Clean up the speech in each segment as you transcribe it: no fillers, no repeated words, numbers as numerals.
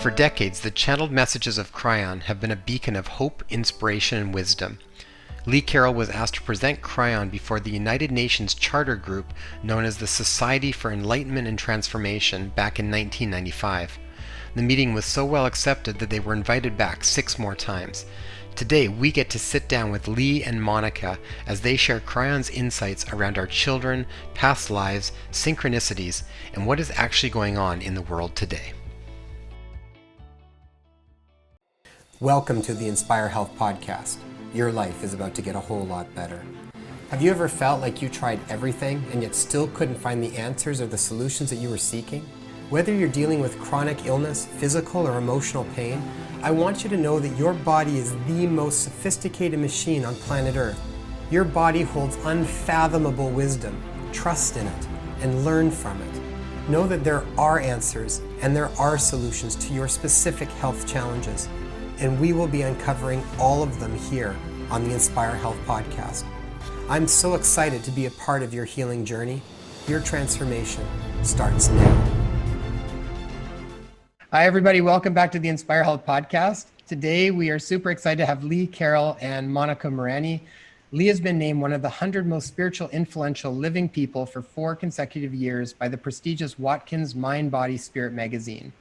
For decades, the channeled messages of Kryon have been a beacon of hope, inspiration, and wisdom. Lee Carroll was asked to present Kryon before the United Nations charter group known as the Society for Enlightenment and Transformation back in 1995. The meeting was so well accepted that they were invited back 6 more times. Today, we get to sit down with Lee and Monika as they share Kryon's insights around our children, past lives, synchronicities, and what is actually going on in the world today. Welcome to the Inspire Health Podcast. Your life is about to get a whole lot better. Have you ever felt like you tried everything and yet still couldn't find the answers or the solutions that you were seeking? Whether you're dealing with chronic illness, physical or emotional pain, I want you to know that your body is the most sophisticated machine on planet Earth. Your body holds unfathomable wisdom. Trust in it and learn from it. Know that there are answers and there are solutions to your specific health challenges. And we will be uncovering all of them here on the Inspire Health Podcast. I'm so excited to be a part of your healing journey. Your transformation starts now. Hi, everybody. Welcome back to the Inspire Health Podcast. Today, we are super excited to have Lee Carroll and Monika Muranyi. Lee has been named one of the 100 most spiritual influential living people for 4 consecutive years by the prestigious Watkins Mind, Body, Spirit magazine.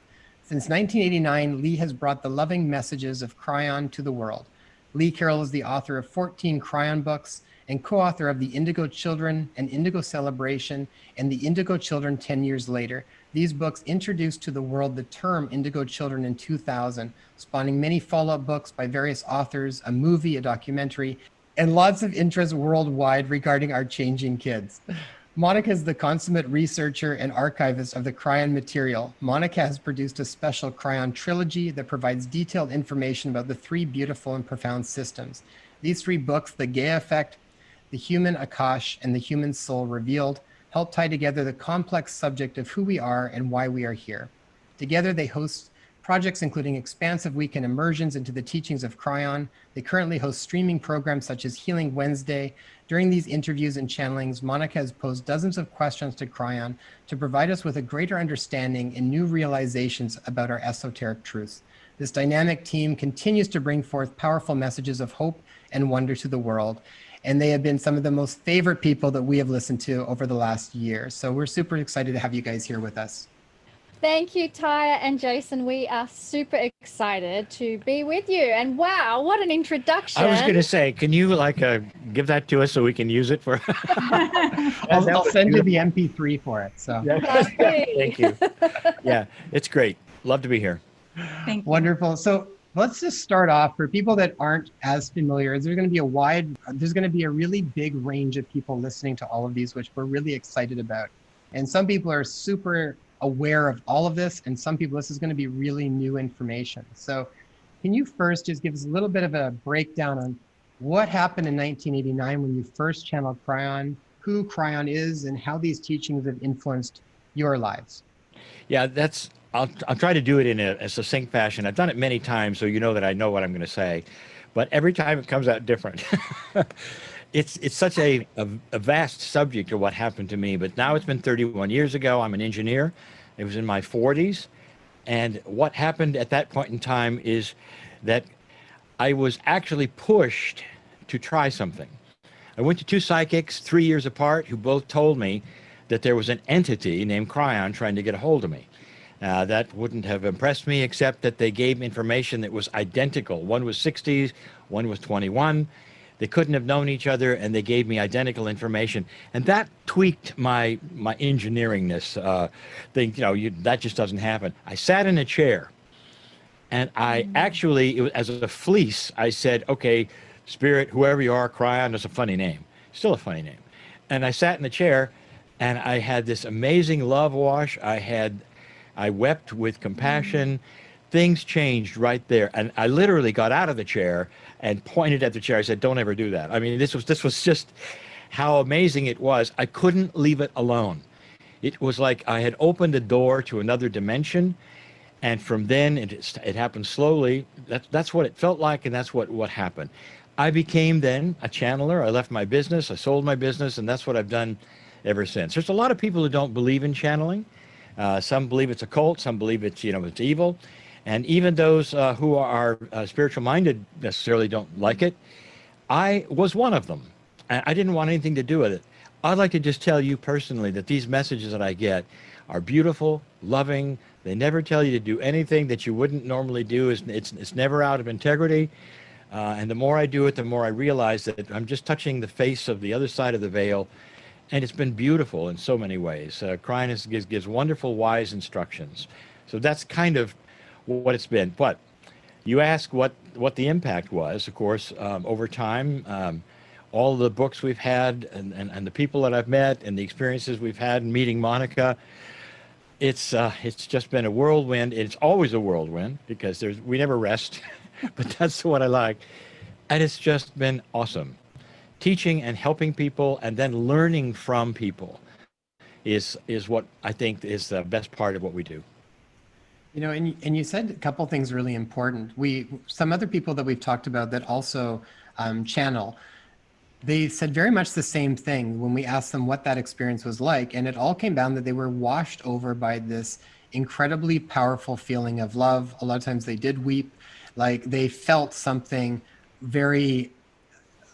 Since 1989, Lee has brought the loving messages of Kryon to the world. Lee Carroll is the author of 14 Kryon books and co-author of The Indigo Children, An Indigo Celebration, and The Indigo Children 10 Years Later. These books introduced to the world the term Indigo Children in 2000, spawning many follow-up books by various authors, a movie, a documentary, and lots of interest worldwide regarding our changing kids. Monika is the consummate researcher and archivist of the Kryon material. Monika has produced a special Kryon trilogy that provides detailed information about the 3 beautiful and profound systems. These 3 books, The Gaia Effect, The Human Akashic, and The Human Soul Revealed, help tie together the complex subject of who we are and why we are here. Together, they host projects including expansive weekend immersions into the teachings of Kryon. They currently host streaming programs such as Healing Wednesday. During these interviews and channelings, Monika has posed dozens of questions to Kryon to provide us with a greater understanding and new realizations about our esoteric truths. This dynamic team continues to bring forth powerful messages of hope and wonder to the world. And they have been some of the most favorite people that we have listened to over the last year. So we're super excited to have you guys here with us. Thank you, Taya and Jason. We are super excited to be with you. And wow, what an introduction. I was going to say, can you give that to us so we can use it for... I'll send you the MP3 for it. So Thank you. Yeah, it's great. Love to be here. Thank you. Wonderful. So let's just start off for people that aren't as familiar. There's going to be a really big range of people listening to all of these, which we're really excited about. And some people are super aware of all of this, and some people, this is going to be really new information. So can you first just give us a little bit of a breakdown on what happened in 1989 when you first channeled Kryon, who Kryon is, and how these teachings have influenced your lives? Yeah, I'll try to do it in a succinct fashion. I've done it many times, so you know that I know what I'm going to say, but every time it comes out different. It's such a vast subject of what happened to me, but now it's been 31 years ago. I'm an engineer. It was in my 40s. And what happened at that point in time is that I was actually pushed to try something. I went to 2 psychics 3 years apart who both told me that there was an entity named Kryon trying to get a hold of me. That wouldn't have impressed me, except that they gave information that was identical. One was 60s, one was 21. They couldn't have known each other, and they gave me identical information. And that tweaked my engineeringness. That just doesn't happen. I sat in a chair, and I actually, as a fleece, I said, okay, Spirit, whoever you are, Kryon is a funny name. Still a funny name. And I sat in the chair, and I had this amazing love wash. I wept with compassion. Things changed right there. And I literally got out of the chair and pointed at the chair. I said, don't ever do that. I mean, this was just how amazing it was. I couldn't leave it alone. It was like I had opened a door to another dimension. And from then, it happened slowly. That's what it felt like, and that's what happened. I became then a channeler. I left my business. I sold my business, and that's what I've done ever since. There's a lot of people who don't believe in channeling. Some believe it's a cult. Some believe it's evil. And even those who are spiritual minded necessarily don't like it. I was one of them. I didn't want anything to do with it. I'd like to just tell you personally that these messages that I get are beautiful, loving. They never tell you to do anything that you wouldn't normally do. It's never out of integrity. And the more I do it, the more I realize that I'm just touching the face of the other side of the veil. And it's been beautiful in so many ways. Kryon gives wonderful, wise instructions. So that's kind of what it's been. But you ask what the impact was. Of course, over time, all the books we've had and the people that I've met and the experiences we've had in meeting Monika, it's just been a whirlwind. It's always a whirlwind because we never rest, but that's what I like. And it's just been awesome. Teaching and helping people and then learning from people is what I think is the best part of what we do. You know, and you said a couple things really important. Some other people that we've talked about that also channel, they said very much the same thing when we asked them what that experience was like, and it all came down that they were washed over by this incredibly powerful feeling of love. A lot of times they did weep, like they felt something very,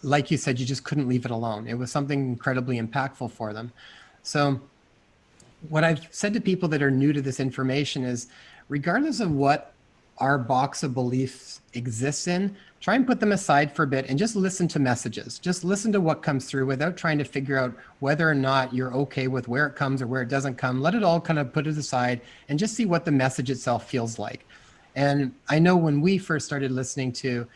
like you said, you just couldn't leave it alone. It was something incredibly impactful for them. So what I've said to people that are new to this information is, regardless of what our box of beliefs exists in, try and put them aside for a bit and just listen to messages. Just listen to what comes through without trying to figure out whether or not you're okay with where it comes or where it doesn't come. Let it all kind of put it aside and just see what the message itself feels like. And I know when we first started listening to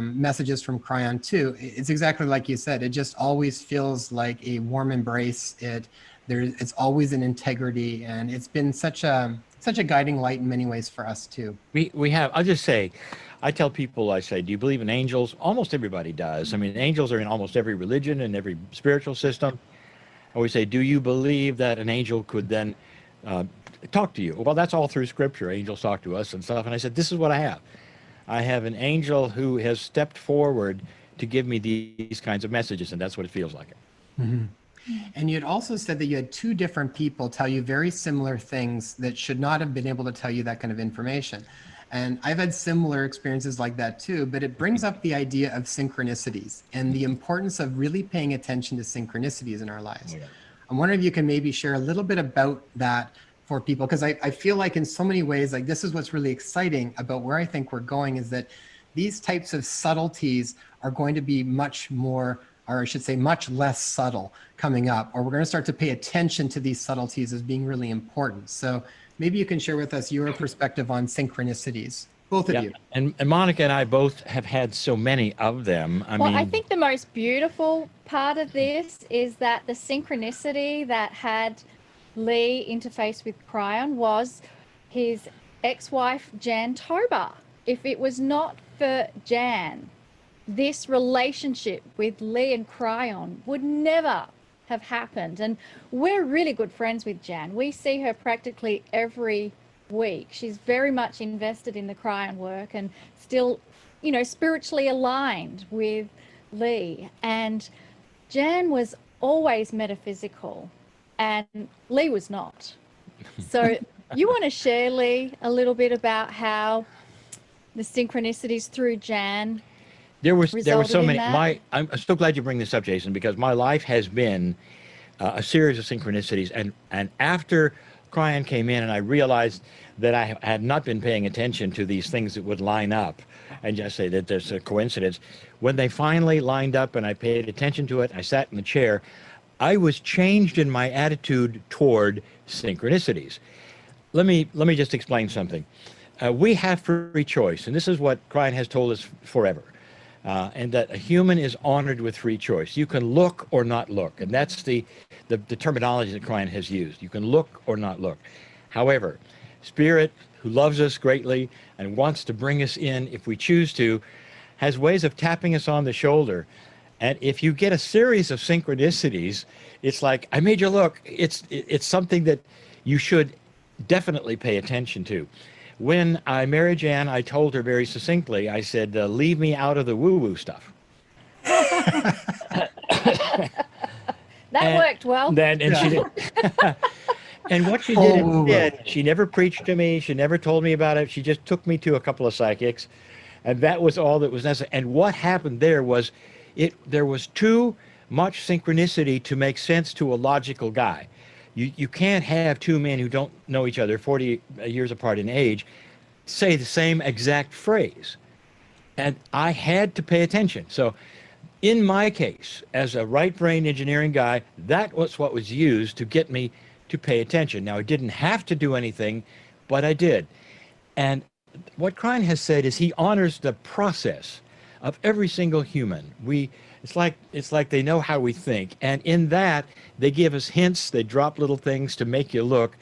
messages from Kryon too, it's exactly like you said. It just always feels like a warm embrace. It's always an integrity, and it's been such a guiding light in many ways for us too. We have, I'll just say, I tell people, I say, do you believe in angels? Almost everybody does. I mean, angels are in almost every religion and every spiritual system. And we say, do you believe that an angel could then talk to you? Well, that's all through scripture. Angels talk to us and stuff. And I said, this is what I have. I have an angel who has stepped forward to give me these kinds of messages, and that's what it feels like. Mm-hmm. And you had also said that you had two different people tell you very similar things that should not have been able to tell you that kind of information. And I've had similar experiences like that too, but it brings up the idea of synchronicities and the importance of really paying attention to synchronicities in our lives. Yeah. I'm wondering if you can maybe share a little bit about that for people, because I feel like in so many ways, like this is what's really exciting about where I think we're going, is that these types of subtleties are going to be much more, or I should say much less subtle coming up, or we're going to start to pay attention to these subtleties as being really important. So maybe you can share with us your perspective on synchronicities, both of you. And Monika and I both have had so many of them. I think the most beautiful part of this is that the synchronicity that had Lee interface with Kryon was his ex-wife, Jan Toba. If it was not for Jan, this relationship with Lee and Kryon would never have happened. And we're really good friends with Jan. We see her practically every week. She's very much invested in the Kryon work and still, you know, spiritually aligned with Lee. And Jan was always metaphysical and Lee was not. So you want to share, Lee, a little bit about how the synchronicities through Jan there were so many. I'm so glad you bring this up, Jason, because my life has been a series of synchronicities. And after Kryon came in and I realized that I had not been paying attention to these things that would line up and just say that there's a coincidence. When they finally lined up and I paid attention to it, I sat in the chair, I was changed in my attitude toward synchronicities. Let me just explain something. We have free choice, and this is what Kryon has told us forever. And that a human is honored with free choice. You can look or not look, and that's the terminology that Kryon has used. You can look or not look. However, Spirit, who loves us greatly and wants to bring us in if we choose to, has ways of tapping us on the shoulder. And if you get a series of synchronicities, it's like, I made you look. It's something that you should definitely pay attention to. When I married Jan, I told her very succinctly, I said, leave me out of the woo-woo stuff. That worked well. And she did. And what she did Full woo-woo. instead, she never preached to me. She never told me about it. She just took me to a couple of psychics, and that was all that was necessary. And what happened there was, there was too much synchronicity to make sense to a logical guy. You can't have two men who don't know each other, 40 years apart in age, say the same exact phrase. And I had to pay attention. So in my case, as a right brain engineering guy, that was what was used to get me to pay attention. Now, I didn't have to do anything, but I did. And what Kryon has said is he honors the process of every single human. It's like they know how we think, and in that they give us hints. They drop little things to make you look.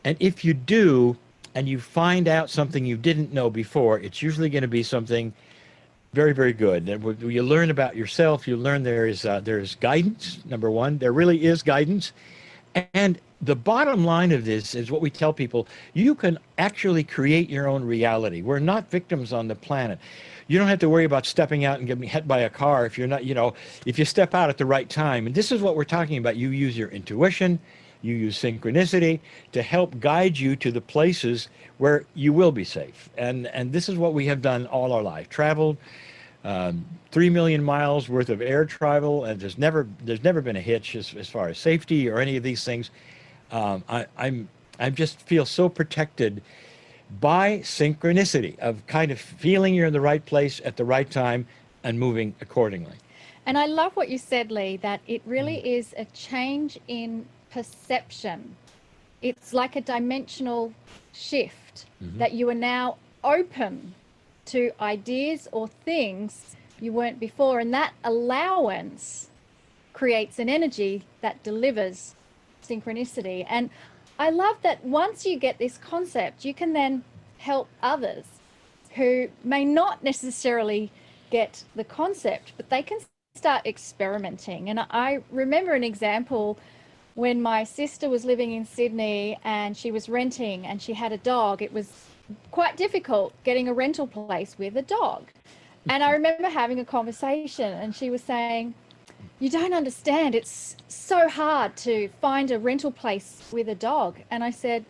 And if you do, and you find out something you didn't know before, it's usually going to be something very, very good. And you learn about yourself. You learn there's guidance. Number one, there really is guidance. And the bottom line of this is what we tell people: you can actually create your own reality. We're not victims on the planet. You don't have to worry about stepping out and getting hit by a car if you're not, if you step out at the right time. And this is what we're talking about. You use your intuition, you use synchronicity to help guide you to the places where you will be safe. And this is what we have done all our life. Traveled 3 million miles worth of air travel, and there's never been a hitch as far as safety or any of these things. I just feel so protected by synchronicity of kind of feeling you're in the right place at the right time and moving accordingly. And I love what you said, Lee, that it really is a change in perception. It's like a dimensional shift that you are now open to ideas or things you weren't before. And that allowance creates an energy that delivers synchronicity. And I love that once you get this concept, you can then help others who may not necessarily get the concept, but they can start experimenting. And I remember an example when my sister was living in Sydney and she was renting and she had a dog. It was quite difficult getting a rental place with a dog. And I remember having a conversation and she was saying, "You don't understand. It's so hard to find a rental place with a dog." And I said,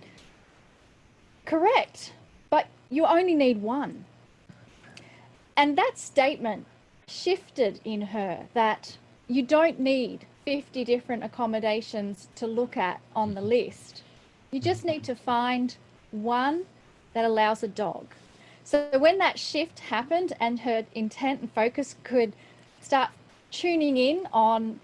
"Correct, but you only need one." And that statement shifted in her, that you don't need 50 different accommodations to look at on the list. You just need to find one that allows a dog. So when that shift happened and her intent and focus could start tuning in on,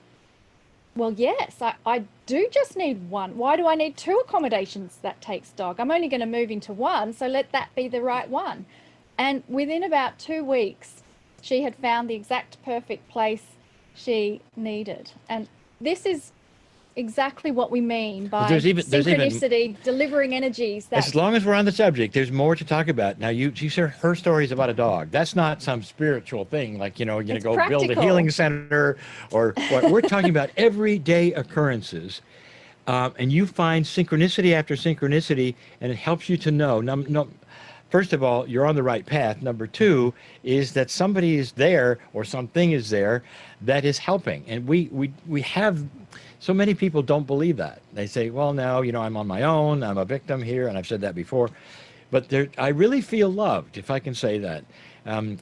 well, yes, I do just need one. Why do I need two accommodations that takes dog? I'm only going to move into one, so let that be the right one. And within about 2 weeks, she had found the exact perfect place she needed. And this is exactly what we mean by synchronicity, delivering energies. That, as long as we're on the subject, there's more to talk about. Now, she said her story is about a dog. That's not some spiritual thing, like, you're going to go practical. build a healing center or what. We're talking about everyday occurrences. And you find synchronicity after synchronicity, and it helps you to know. No, first of all, you're on the right path. Number two is that somebody is there or something is there that is helping. And we have, so many people don't believe that. They say, well, no, I'm on my own. I'm a victim here. And I've said that before. But I really feel loved, if I can say that.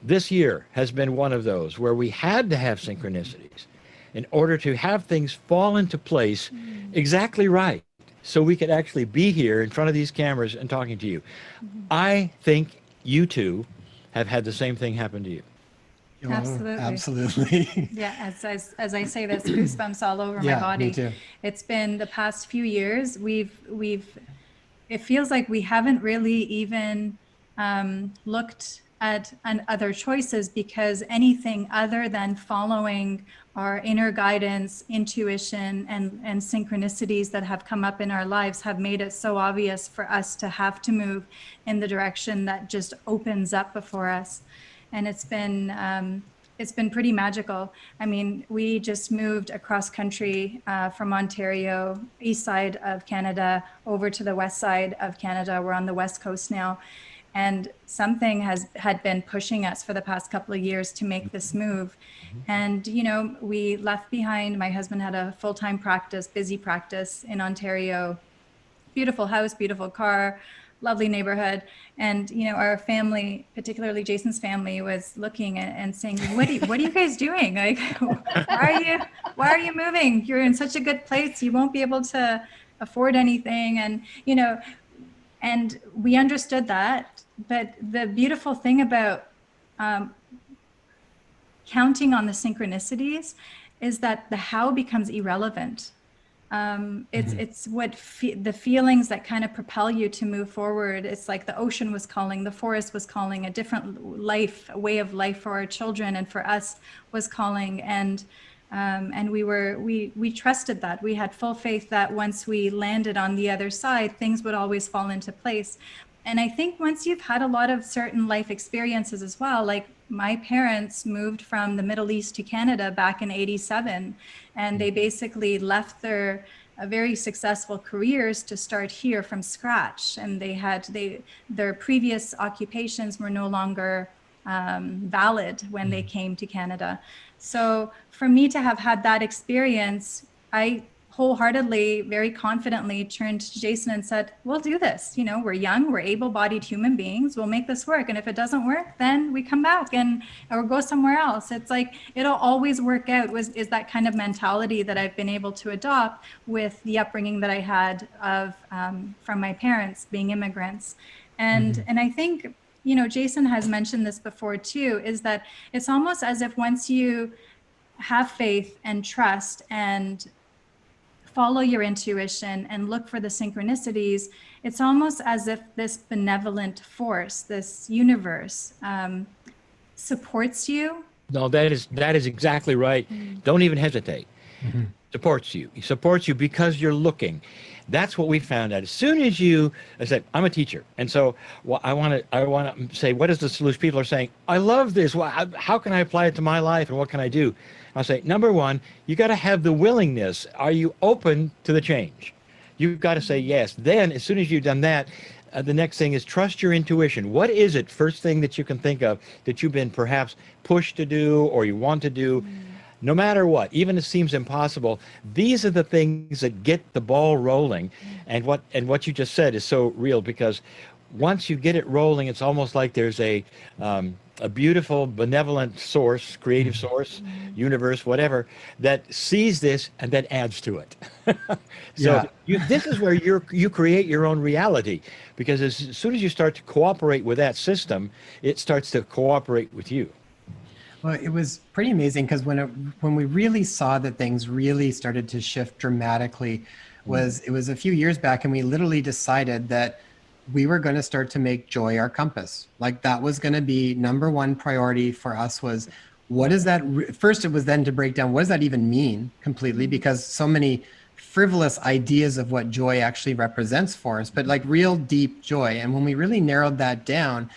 This year has been one of those where we had to have synchronicities in order to have things fall into place exactly right, so we could actually be here in front of these cameras and talking to you. I think you two have had the same thing happen to you. Absolutely. Yeah, as I say this, goosebumps all over my body. Me too. It's been the past few years. It feels like we haven't really even looked at other choices, because anything other than following our inner guidance, intuition, and synchronicities that have come up in our lives have made it so obvious for us to have to move in the direction that just opens up before us. And it's been pretty magical. I mean, we just moved across country from Ontario, east side of Canada, over to the west side of Canada. We're on the west coast now. And something had been pushing us for the past couple of years to make this move. And, we left behind, my husband had a full-time practice, busy practice in Ontario. beautiful house, beautiful car, lovely neighborhood. And, you know, our family, particularly Jason's family, was looking and saying, what are you guys doing? Like, why are you moving? You're in such a good place. You won't be able to afford anything. And, you know, and we understood that. But the beautiful thing about counting on the synchronicities is that the how becomes irrelevant. It's what the feelings that kind of propel you to move forward. It's like the ocean was calling, the forest was calling, a different life, a way of life for our children and for us was calling. And we trusted that. We had full faith that once we landed on the other side, things would always fall into place. And I think once you've had a lot of certain life experiences as well, like my parents moved from the Middle East to Canada back in '87, and they basically left their very successful careers to start here from scratch. And their previous occupations were no longer valid when they came to Canada. So for me to have had that experience, I wholeheartedly, very confidently turned to Jason and said, we'll do this. You know, we're young, we're able-bodied human beings. We'll make this work. And if it doesn't work, then we come back or go somewhere else. It's like, it'll always work out is that kind of mentality that I've been able to adopt with the upbringing that I had from my parents being immigrants. And I think, you know, Jason has mentioned this before too, is that it's almost as if once you have faith and trust and follow your intuition and look for the synchronicities, it's almost as if this benevolent force, this universe, supports you. No, that is exactly right. Don't even hesitate. Supports you. He supports you because you're looking. That's what we found out. As soon as I said, I'm a teacher. And so I want to say, what is the solution? People are saying, I love this. Well, how can I apply it to my life? And what can I do? I'll say, number one, you got to have the willingness. Are you open to the change? You've got to say yes. Then as soon as you've done that, the next thing is trust your intuition. What is it? First thing that you can think of that you've been perhaps pushed to do or you want to do. No matter what, even if it seems impossible, these are the things that get the ball rolling. And what you just said is so real, because once you get it rolling, it's almost like there's a beautiful, benevolent source, creative source, universe, whatever, that sees this and then adds to it. This is where you create your own reality, because as soon as you start to cooperate with that system, it starts to cooperate with you. Well, it was pretty amazing because when we really saw that things really started to shift dramatically, it was a few years back, and we literally decided that we were going to start to make joy our compass. Like that was going to be number one priority for us. Was what is that? First, it was then to break down what does that even mean completely, because so many frivolous ideas of what joy actually represents for us, but like real deep joy. And when we really narrowed that down,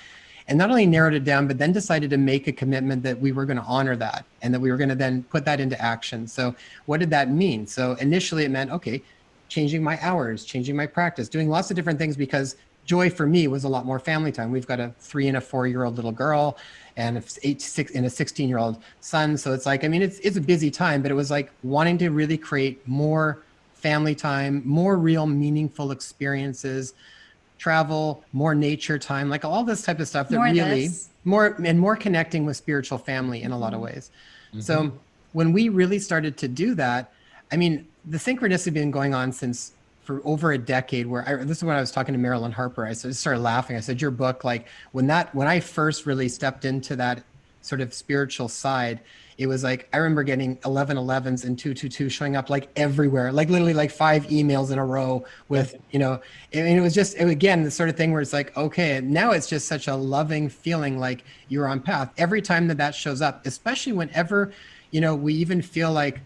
and not only narrowed it down, but then decided to make a commitment that we were going to honor that and that we were going to then put that into action. So what did that mean? So initially it meant, okay, changing my hours, changing my practice, doing lots of different things, because joy for me was a lot more family time. We've got a 3 and a 4-year-old little girl and a 16-year-old son. So it's like, I mean, it's a busy time, but it was like wanting to really create more family time, more real meaningful experiences, travel, more nature time, like all this type of stuff that more connecting with spiritual family in a lot of ways. So when we really started to do that, I mean, the synchronicity had been going on for over a decade, this is when I was talking to Marilyn Harper. I just started laughing. I said, your book, like when I first really stepped into that sort of spiritual side, it was like, I remember getting 1111s and 222 showing up like everywhere, like literally like 5 emails in a row with, you know, and it was just, again, the sort of thing where it's like, okay, now it's just such a loving feeling like you're on path. Every time that shows up, especially whenever, you know, we even feel like,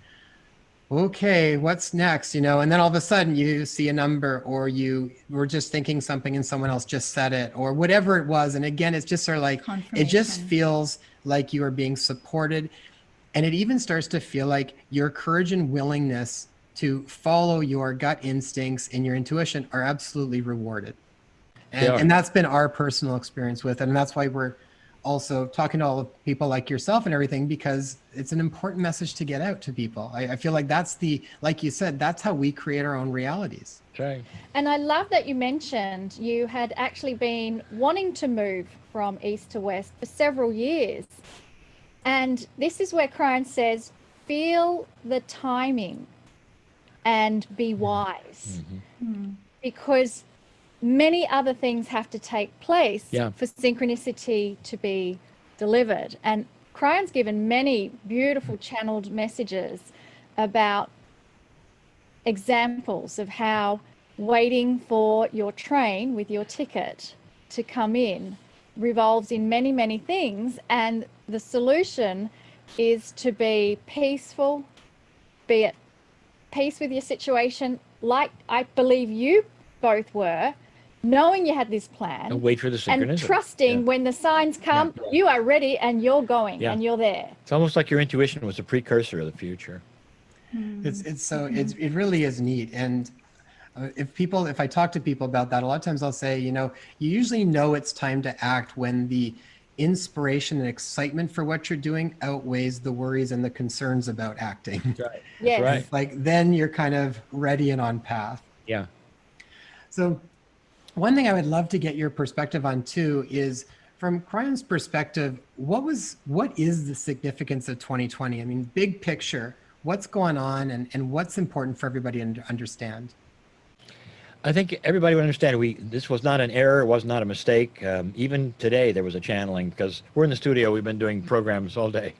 okay, what's next, you know, and then all of a sudden you see a number, or you were just thinking something and someone else just said it, or whatever it was. And again, it's just sort of like, it just feels like you are being supported. And it even starts to feel like your courage and willingness to follow your gut instincts and your intuition are absolutely rewarded. And that's been our personal experience with it. And that's why we're also talking to all of people like yourself and everything, because it's an important message to get out to people. I feel like that's like you said, that's how we create our own realities. That's right. And I love that you mentioned you had actually been wanting to move from east to west for several years. And this is where Kryon says, feel the timing and be wise. Because many other things have to take place for synchronicity to be delivered. And Kryon's given many beautiful channeled messages about examples of how waiting for your train with your ticket to come in revolves in many, many things. And the solution is to be peaceful, be at peace with your situation, like I believe you both were, knowing you had this plan. And wait for the synchronicity. And trusting when the signs come, you are ready and you're going and you're there. It's almost like your intuition was a precursor of the future. It really is neat. And if I talk to people about that, a lot of times I'll say, you usually know it's time to act when the inspiration and excitement for what you're doing outweighs the worries and the concerns about acting. That's right. Yes. That's right. Like then you're kind of ready and on path. Yeah. So one thing I would love to get your perspective on too is, from Kryon's perspective, what is the significance of 2020? I mean, big picture, what's going on and what's important for everybody to understand? I think everybody would understand this was not an error, it was not a mistake. Even today there was a channeling, because we're in the studio, we've been doing programs all day.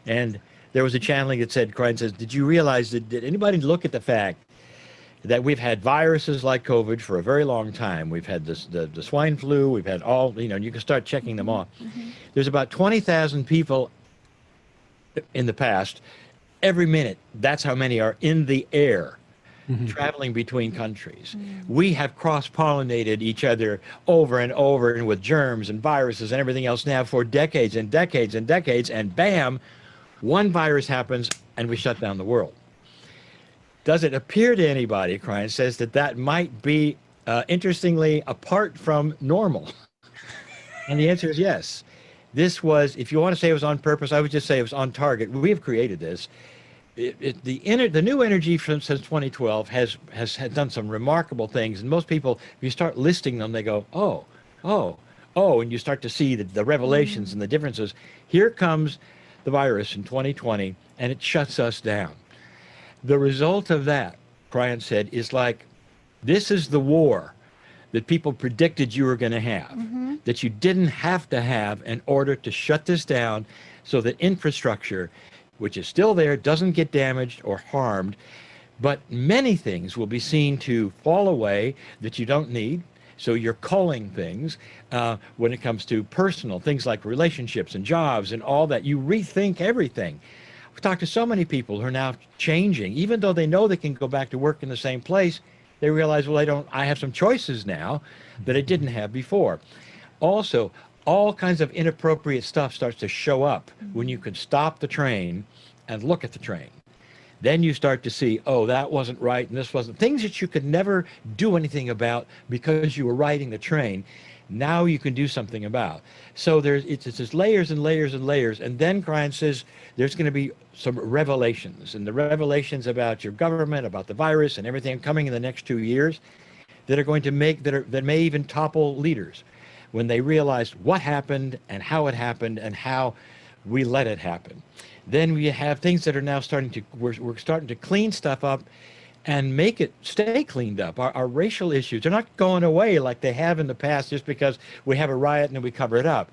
And there was a channeling that said, Kryon says, did you realize did anybody look at the fact that we've had viruses like COVID for a very long time? We've had the swine flu, we've had all, you can start checking them off. There's about 20,000 people in the past, every minute, that's how many are in the air. Traveling between countries. We have cross-pollinated each other over and over, and with germs and viruses and everything else now for decades and decades and decades, and bam, one virus happens and we shut down the world. Does it appear to anybody, Kryon says, that might be, interestingly, apart from normal? And the answer is yes. This was, if you want to say it was on purpose, I would just say it was on target. We have created this. The new energy since 2012 has done some remarkable things, and most people, if you start listing them, they go, oh, and you start to see the revelations and the differences. Here comes the virus in 2020, and it shuts us down. The result of that, Kryon said, is like, this is the war that people predicted you were going to have, that you didn't have to have in order to shut this down, so that infrastructure, which is still there, doesn't get damaged or harmed, but many things will be seen to fall away that you don't need. So you're culling things when it comes to personal things like relationships and jobs and all that. You rethink everything. We've talked to so many people who are now changing, even though they know they can go back to work in the same place. They realize, well, I have some choices now that I didn't have before. Also, all kinds of inappropriate stuff starts to show up when you can stop the train and look at the train. Then you start to see, oh, that wasn't right, and this wasn't. Things that you could never do anything about because you were riding the train, now you can do something about. So it's just layers and layers and layers. And then Kryon says there's going to be some revelations, and the revelations about your government, about the virus and everything coming in the next 2 years that are going to that may even topple leaders, when they realized what happened and how we let it happen. Then we have things that are now we're starting to clean stuff up and make it stay cleaned up. Our racial issues, they're not going away like they have in the past just because we have a riot and then we cover it up.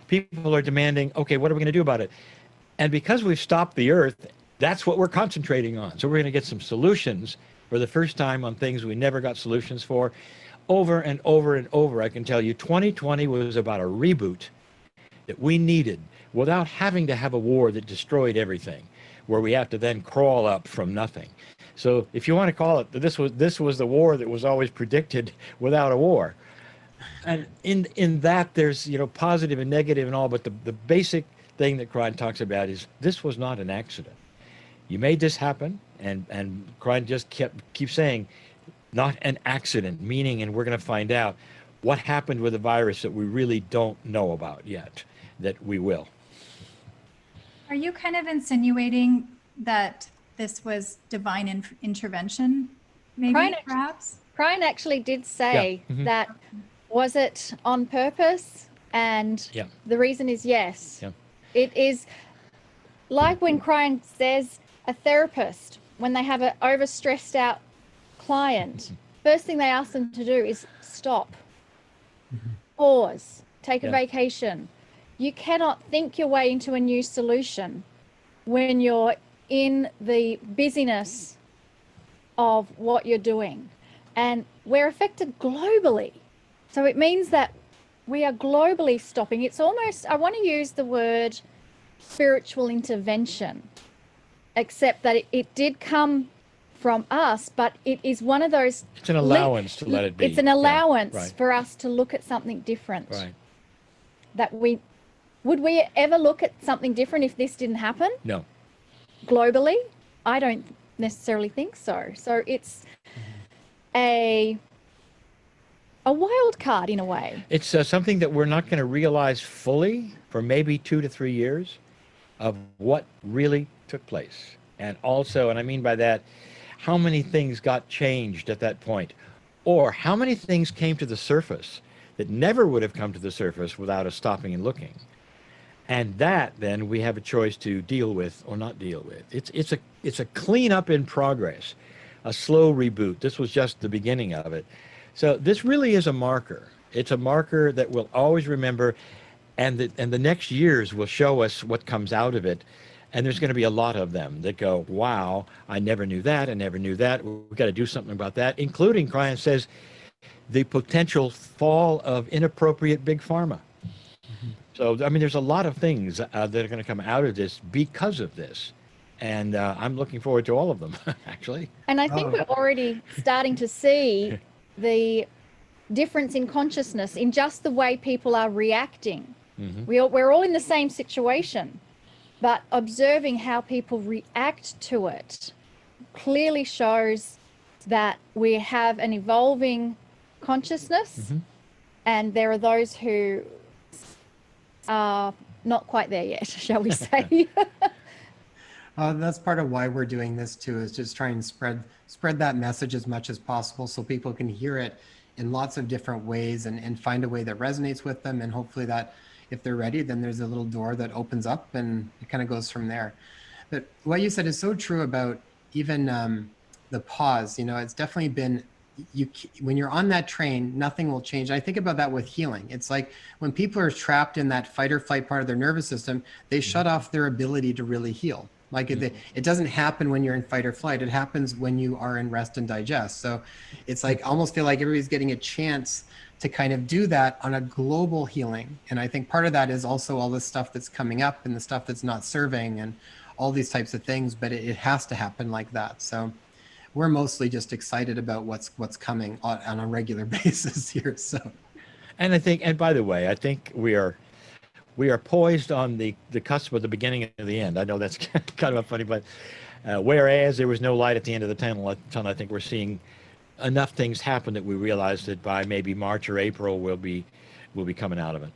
People are demanding, okay, what are we going to do about it? And because we've stopped the earth, that's what we're concentrating on. So we're going to get some solutions for the first time on things we never got solutions for. Over and over and over, I can tell you, 2020 was about a reboot that we needed without having to have a war that destroyed everything, where we have to then crawl up from nothing. So if you want to call it, this was the war that was always predicted without a war. And in that, there's positive and negative and all, but the basic thing that Kryon talks about is this was not an accident. You made this happen, and Kryon just keeps saying, not an accident, meaning, and we're going to find out what happened with the virus that we really don't know about yet, that we will. Are you kind of insinuating that this was divine intervention, maybe, perhaps? Kryon actually did say that, was it on purpose? And the reason is yes. It is like when Kryon says a therapist, when they have an overstressed out client, first thing they ask them to do is stop, pause, take a vacation. You cannot think your way into a new solution when you're in the busyness of what you're doing. And we're affected globally. So it means that we are globally stopping. It's almost, I want to use the word spiritual intervention, except that it did come from us, but it is one of those. It's an allowance to let it be. It's an allowance for us to look at something different. Right. That would we ever look at something different if this didn't happen? No. Globally? I don't necessarily think so. So it's a wild card in a way. It's something that we're not going to realize fully for maybe 2 to 3 years of what really took place. And also, and I mean by that, how many things got changed at that point, or how many things came to the surface that never would have come to the surface without us stopping and looking. And that then we have a choice to deal with or not deal with. It's a cleanup in progress, a slow reboot. This was just the beginning of it. So this really is a marker. It's a marker that we'll always remember, and the next years will show us what comes out of it. And there's going to be a lot of them that go, wow, I never knew that. I never knew that. We've got to do something about that, including, Kryon says, the potential fall of inappropriate big pharma. So, I mean, there's a lot of things that are going to come out of this because of this. And I'm looking forward to all of them, actually. And I think we're already starting to see the difference in consciousness in just the way people are reacting. We're all in the same situation, but observing how people react to it clearly shows that we have an evolving consciousness, and there are those who are not quite there yet, shall we say. That's part of why we're doing this too, is just trying to spread that message as much as possible so people can hear it in lots of different ways and find a way that resonates with them. And hopefully that if they're ready, then there's a little door that opens up and it kind of goes from there. But what you said is so true about even the pause. You know, it's definitely been, when you're on that train, nothing will change. I think about that with healing. It's like when people are trapped in that fight or flight part of their nervous system, they shut off their ability to really heal. Like it doesn't happen when you're in fight or flight. It happens when you are in rest and digest. So it's like almost feel like everybody's getting a chance to kind of do that on a global healing. And I think part of that is also all this stuff that's coming up and the stuff that's not serving and all these types of things, but it has to happen like that. So we're mostly just excited about what's coming on a regular basis here. So, and I think, and by the way, I think we are poised on the cusp of the beginning and the end. I know that's kind of funny, but whereas there was no light at the end of the tunnel, I think we're seeing enough things happen that we realize that by maybe March or April we'll be coming out of it.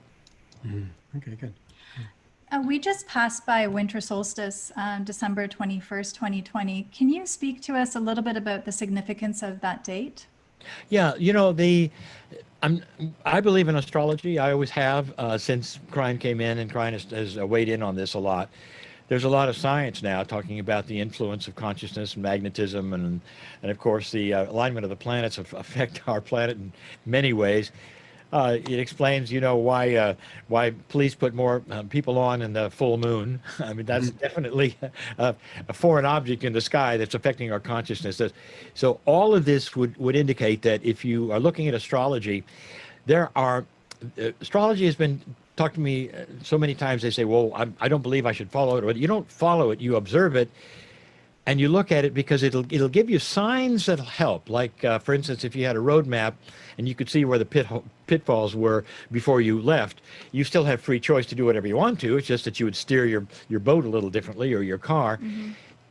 Okay, good. We just passed by winter solstice, December 21st, 2020. Can you speak to us a little bit about the significance of that date? Yeah, you know, I believe in astrology. I always have since Kryon came in, and Kryon has weighed in on this a lot. There's a lot of science now talking about the influence of consciousness and magnetism, and of course the alignment of the planets affect our planet in many ways. It explains, you know, why police put more people on in the full moon. I mean, that's definitely a foreign object in the sky that's affecting our consciousness. So all of this would indicate that if you are looking at astrology, astrology has been talked to me so many times. They say, well, I don't believe I should follow it. But you don't follow it, you observe it. And you look at it because it'll give you signs that'll help. Like, for instance, if you had a road map and you could see where the pitfalls were before you left, you still have free choice to do whatever you want to. It's just that you would steer your boat a little differently or your car.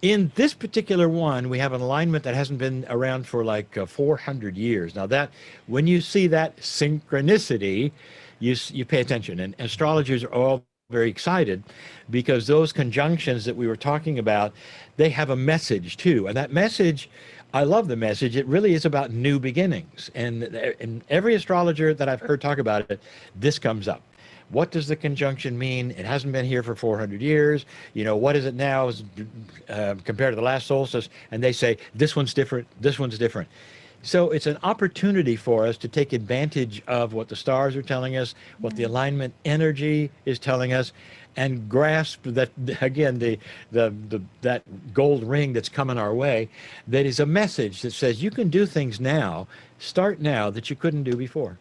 In this particular one, we have an alignment that hasn't been around for like 400 years. Now that when you see that synchronicity, you pay attention, and astrologers are all very excited because those conjunctions that we were talking about, they have a message too, and that message, I love the message. It really is about new beginnings, and every astrologer that I've heard talk about it, this comes up. What does the conjunction mean? It hasn't been here for 400 years. You know, what is it now compared to the last solstice? And they say, this one's different, this one's different. So it's an opportunity for us to take advantage of what the stars are telling us, what the alignment energy is telling us, and grasp that, again, that gold ring that's coming our way, that is a message that says you can do things now, start now, that you couldn't do before.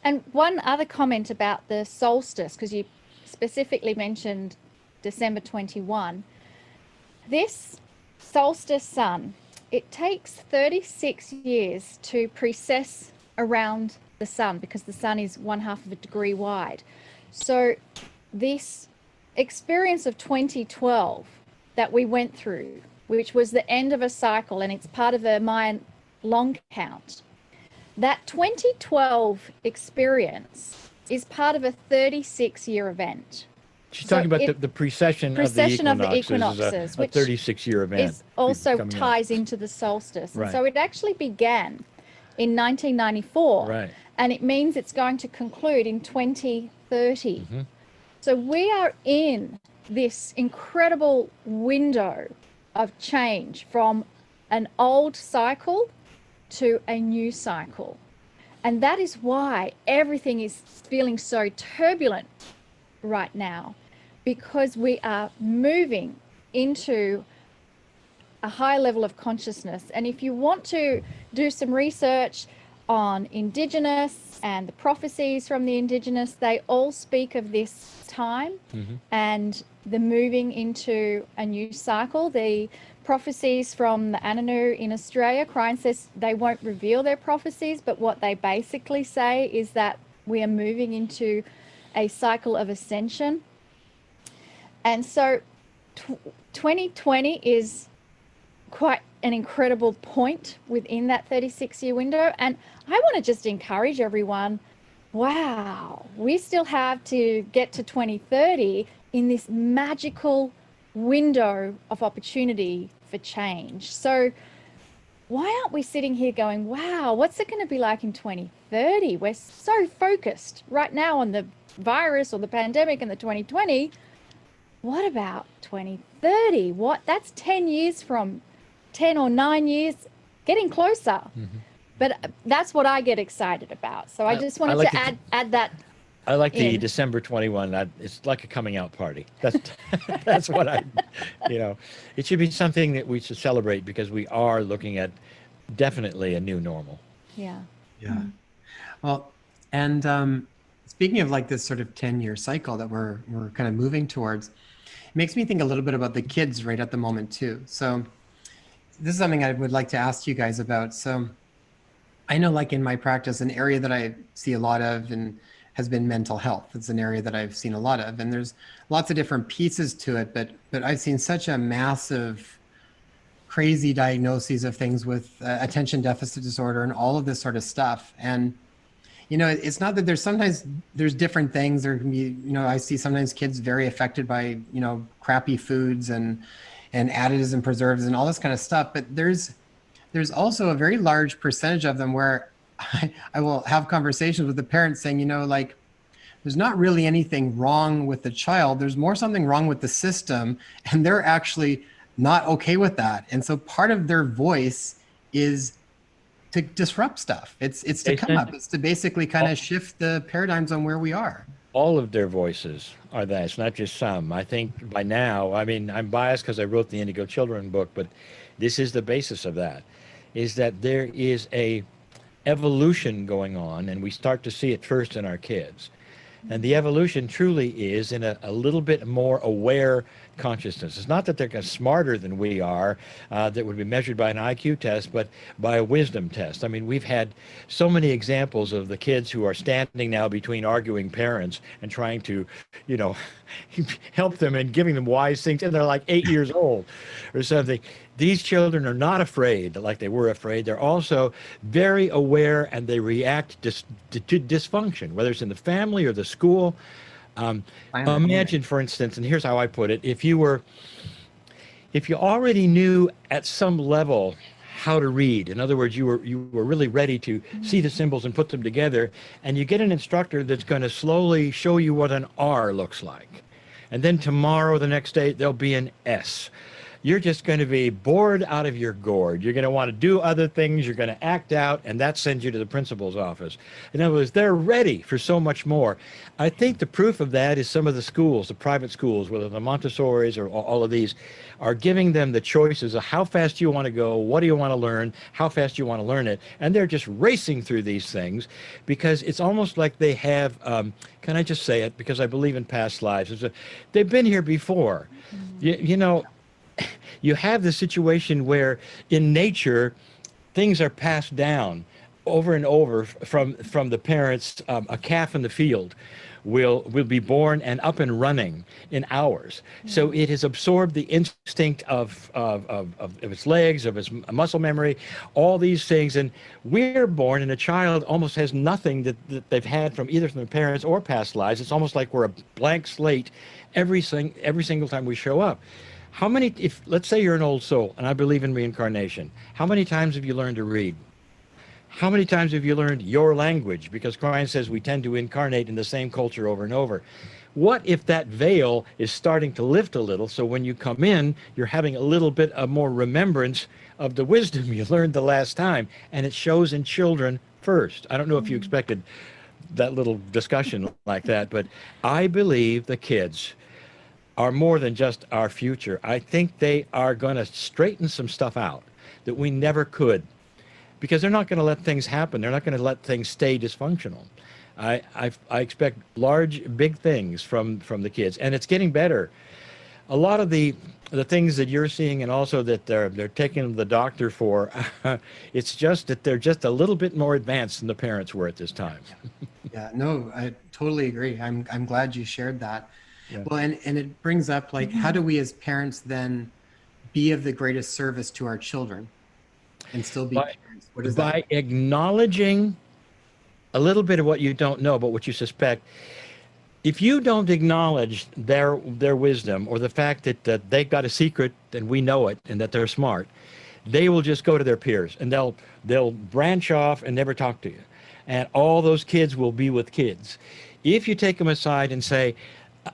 And one other comment about the solstice, because you specifically mentioned December 21. This solstice sun, it takes 36 years to precess around the sun because the sun is 1/2 of a degree wide. So this experience of 2012 that we went through, which was the end of a cycle, and it's part of a Mayan long count, that 2012 experience is part of a 36-year event. She's talking about the precession of the equinoxes, which a 36-year event. Also ties into the solstice. Right. And so it actually began in 1994. Right. And it means it's going to conclude in 2030. So we are in this incredible window of change from an old cycle to a new cycle. And that is why everything is feeling so turbulent right now, because we are moving into a high level of consciousness. And if you want to do some research on Indigenous and the prophecies from the Indigenous, they all speak of this time and the moving into a new cycle. The prophecies from the Ananu in Australia, Kryon says they won't reveal their prophecies, but what they basically say is that we are moving into a cycle of ascension. And so 2020 is quite an incredible point within that 36-year window. And I want to just encourage everyone, wow, we still have to get to 2030 in this magical window of opportunity for change. So why aren't we sitting here going, wow, what's it going to be like in 2030? We're so focused right now on the virus or the pandemic and the 2020. What about 2030? That's 10 years from 10 or 9 years, getting closer. But that's what I get excited about. So I just wanted to add that. I like the December 21. It's like a coming out party. That's what it should be something that we should celebrate because we are looking at definitely a new normal. Yeah. Well, and speaking of like this sort of 10-year cycle that we're kind of moving towards, it makes me think a little bit about the kids right at the moment too. So this is something I would like to ask you guys about. So I know, like in my practice, an area that I see a lot of and has been mental health. It's an area that I've seen a lot of, and there's lots of different pieces to it, but I've seen such a massive, crazy diagnoses of things with attention deficit disorder and all of this sort of stuff. And it's not that there's different things. There can be, I see sometimes kids very affected by, crappy foods and additives and preservatives and all this kind of stuff. But there's also a very large percentage of them where I will have conversations with the parents saying, like, there's not really anything wrong with the child. There's more something wrong with the system, and they're actually not okay with that. And so part of their voice is to disrupt stuff. It's to come up. It's to basically kind of shift the paradigms on where we are. All of their voices are that. It's not just some. I think by now, I'm biased because I wrote the Indigo Children book, but this is the basis of that, is that there is a evolution going on, and we start to see it first in our kids. And the evolution truly is in a little bit more aware consciousness. It's not that they're smarter than we are, that would be measured by an IQ test, but by a wisdom test. I mean, we've had so many examples of the kids who are standing now between arguing parents and trying to, you know, help them and giving them wise things, and they're like 8 years old or something. These children are not afraid like they were afraid. They're also very aware, and they react to dysfunction, whether it's in the family or the school. Imagine, for instance, and here's how I put it: if you already knew at some level how to read, in other words, you were really ready to see the symbols and put them together, and you get an instructor that's going to slowly show you what an R looks like, and then tomorrow, the next day, there'll be an S. You're just going to be bored out of your gourd. You're going to want to do other things. You're going to act out, and that sends you to the principal's office. In other words, they're ready for so much more. I think the proof of that is some of the schools, the private schools, whether the Montessori's or all of these, are giving them the choices of how fast you want to go, what do you want to learn, how fast you want to learn it. And they're just racing through these things because it's almost like they have, can I just say it, because I believe in past lives. They've been here before. You know, you have the situation where in nature things are passed down over and over from the parents. A calf in the field will be born and up and running in hours. So it has absorbed the instinct of its legs, of its muscle memory, all these things. And we're born, and a child almost has nothing that they've had from either from their parents or past lives. It's almost like we're a blank slate every single time we show up. How many, if let's say you're an old soul, and I believe in reincarnation, how many times have you learned to read? How many times have you learned your language? Because Kryon says we tend to incarnate in the same culture over and over. What if that veil is starting to lift a little, so when you come in, you're having a little bit of more remembrance of the wisdom you learned the last time, and it shows in children first. I don't know if you expected that little discussion like that, but I believe the kids are more than just our future. I think they are going to straighten some stuff out that we never could, because they're not going to let things happen. They're not going to let things stay dysfunctional. I expect big things from the kids, and it's getting better. A lot of the things that you're seeing, and also that they're taking the doctor for, it's just that they're just a little bit more advanced than the parents were at this time. Yeah, no, I totally agree. I'm glad you shared that. Yeah. Well, and it brings up, like, how do we as parents then be of the greatest service to our children and still be parents? What is that? By acknowledging a little bit of what you don't know, but what you suspect. If you don't acknowledge their wisdom, or the fact that they've got a secret and we know it, and that they're smart, they will just go to their peers, and they'll branch off and never talk to you. And all those kids will be with kids. If you take them aside and say,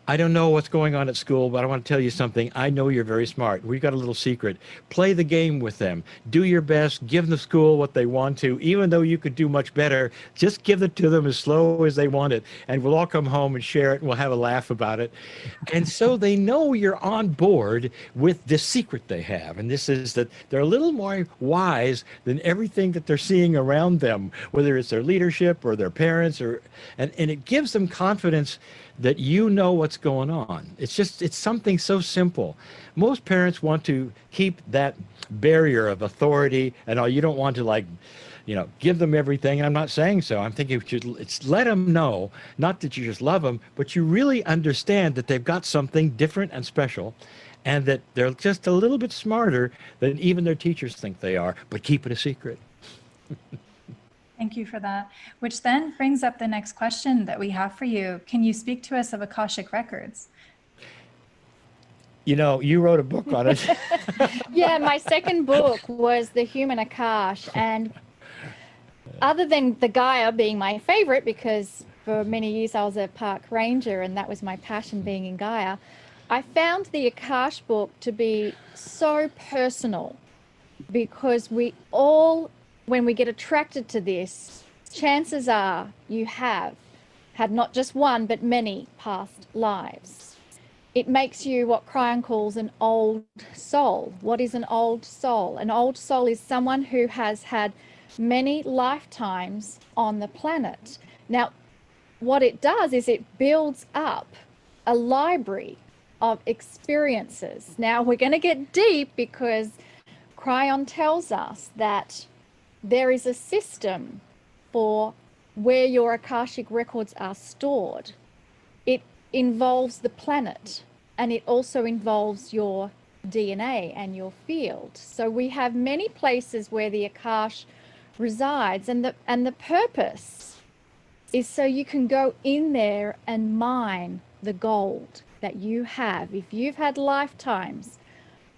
I don't know what's going on at school, but I want to tell you something. I know you're very smart. We've got a little secret. Play the game with them. Do your best. Give the school what they want to. Even though you could do much better, just give it to them as slow as they want it. And we'll all come home and share it, and we'll have a laugh about it. And so they know you're on board with this secret they have. And this is that they're a little more wise than everything that they're seeing around them, whether it's their leadership or their parents, and it gives them confidence that you know what's going on. It's something so simple. Most parents want to keep that barrier of authority, and you don't want to, give them everything. And I'm not saying so. I'm thinking it's let them know, not that you just love them, but you really understand that they've got something different and special, and that they're just a little bit smarter than even their teachers think they are, but keep it a secret. Thank you for that. Which then brings up the next question that we have for you. Can you speak to us of Akashic records? You know, you wrote a book on it. Yeah, my second book was The Human Akash. And other than the Gaia being my favorite, because for many years I was a park ranger and that was my passion, being in Gaia, I found the Akash book to be so personal, because we all, when we get attracted to this, chances are you have had not just one, but many past lives. It makes you what Kryon calls an old soul. What is an old soul? An old soul is someone who has had many lifetimes on the planet. Now, what it does is it builds up a library of experiences. Now we're going to get deep because Kryon tells us that there is a system for where your Akashic records are stored. It involves the planet, and it also involves your DNA and your field. So we have many places where the Akash resides, and the purpose is so you can go in there and mine the gold that you have. If you've had lifetimes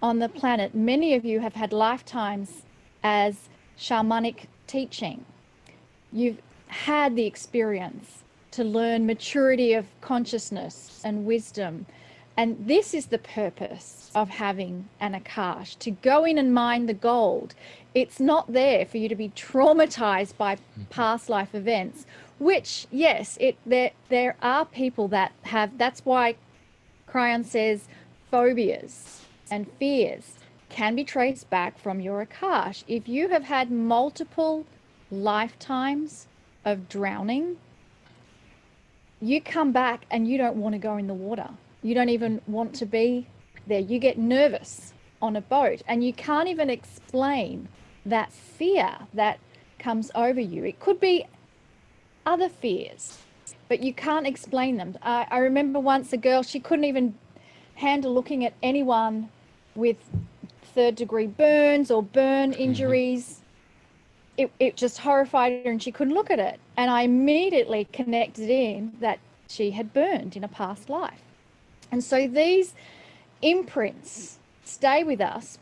on the planet, many of you have had lifetimes as shamanic teaching. You've had the experience to learn maturity of consciousness and wisdom. And this is the purpose of having an Akash, to go in and mine the gold. It's not there for you to be traumatized by past life events, which, yes, there are people that have. That's why Kryon says phobias and fears can be traced back from your Akash. If you have had multiple lifetimes of drowning, you come back and you don't want to go in the water. You don't even want to be there. You get nervous on a boat, and you can't even explain that fear that comes over you. It could be other fears, but you can't explain them. I remember once a girl, she couldn't even handle looking at anyone with third-degree burns or burn injuries. It just horrified her, and she couldn't look at it. And I immediately connected in that she had burned in a past life. And so these imprints stay with us